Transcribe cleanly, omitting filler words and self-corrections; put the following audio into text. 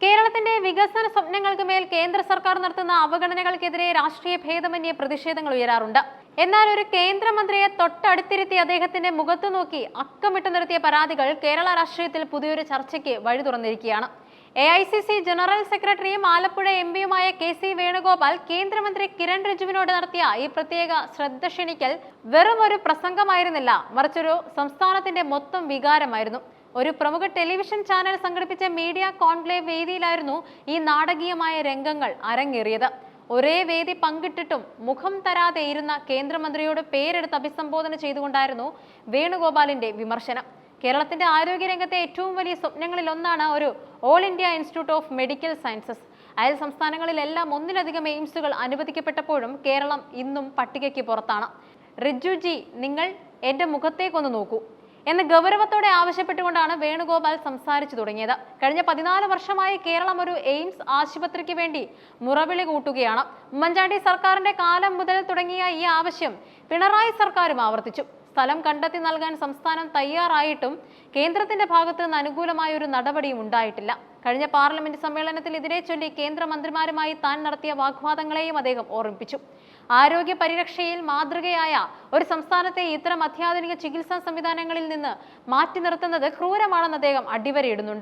കേരളത്തിന്റെ വികസന സ്വപ്നങ്ങൾക്ക് മേൽ കേന്ദ്ര സർക്കാർ നടത്തുന്ന അവഗണനകൾക്കെതിരെ രാഷ്ട്രീയ ഭേദമന്യേ പ്രതിഷേധങ്ങൾ ഉയരാറുണ്ട്. എന്നാൽ ഒരു കേന്ദ്രമന്ത്രിയെ തൊട്ടടുത്തിരുത്തി അദ്ദേഹത്തിന്റെ മുഖത്തു നോക്കി അക്കമിട്ട് നിർത്തിയ പരാതികൾ കേരള രാഷ്ട്രീയത്തിൽ പുതിയൊരു ചർച്ചയ്ക്ക് വഴി തുറന്നിരിക്കുകയാണ്. AICC ജനറൽ സെക്രട്ടറിയും ആലപ്പുഴ MPയുമായ KC വേണുഗോപാൽ കേന്ദ്രമന്ത്രി കിരൺ റിജിജുവിനോട് നടത്തിയ ഈ പ്രത്യേക ശ്രദ്ധ ക്ഷണിക്കൽ വെറും ഒരു പ്രസംഗമായിരുന്നില്ല, മറിച്ചൊരു സംസ്ഥാനത്തിന്റെ മൊത്തം വികാരമായിരുന്നു. ഒരു പ്രമുഖ ടെലിവിഷൻ ചാനൽ സംഘടിപ്പിച്ച മീഡിയ കോൺക്ലേവ് വേദിയിലായിരുന്നു ഈ നാടകീയമായ രംഗങ്ങൾ അരങ്ങേറിയത്. ഒരേ വേദി പങ്കിട്ടിട്ടും മുഖം തരാതെ ഇരുന്ന കേന്ദ്രമന്ത്രിയോട് പേരെടുത്ത് അഭിസംബോധന ചെയ്തുകൊണ്ടായിരുന്നു വേണുഗോപാലിന്റെ വിമർശനം. കേരളത്തിന്റെ ആരോഗ്യരംഗത്തെ ഏറ്റവും വലിയ സ്വപ്നങ്ങളിൽ ഒന്നാണ് ഒരു all India institute of medical sciences. അയൽ സംസ്ഥാനങ്ങളിലെല്ലാം ഒന്നിലധികം എയിംസുകൾ അനുവദിക്കപ്പെട്ടപ്പോഴും കേരളം ഇന്നും പട്ടികയ്ക്ക് പുറത്താണ്. റിജുജി, നിങ്ങൾ എന്റെ മുഖത്തേക്കൊന്ന് നോക്കൂ എന്ന് ഗൗരവത്തോടെ ആവശ്യപ്പെട്ടുകൊണ്ടാണ് വേണുഗോപാൽ സംസാരിച്ചു തുടങ്ങിയത്. കഴിഞ്ഞ 14 വർഷമായി കേരളം ഒരു എയിംസ് ആശുപത്രിക്ക് വേണ്ടി മുറവിളി കൂട്ടുകയാണ്. ഉമ്മൻചാണ്ടി സർക്കാരിന്റെ കാലം മുതൽ തുടങ്ങിയ ഈ ആവശ്യം പിണറായി സർക്കാരും ആവർത്തിച്ചു. സ്ഥലം കണ്ടെത്തി നൽകാൻ സംസ്ഥാനം തയ്യാറായിട്ടും കേന്ദ്രത്തിന്റെ ഭാഗത്ത് നിന്ന് അനുകൂലമായ ഒരു നടപടിയും ഉണ്ടായിട്ടില്ല. കഴിഞ്ഞ പാർലമെന്റ് സമ്മേളനത്തിൽ ഇതിനെ ചൊല്ലി കേന്ദ്രമന്ത്രിമാരുമായി താൻ നടത്തിയ വാഗ്വാദങ്ങളെയും അദ്ദേഹം ഓർമ്മിപ്പിച്ചു. ആരോഗ്യ പരിരക്ഷയിൽ മാതൃകയായ ഒരു സംസ്ഥാനത്തെ ഇത്തരം അത്യാധുനിക ചികിത്സാ സംവിധാനങ്ങളിൽ നിന്ന് മാറ്റി നിർത്തുന്നത് ക്രൂരമാണെന്ന് അദ്ദേഹം അടിവരയിടുന്നുണ്ട്.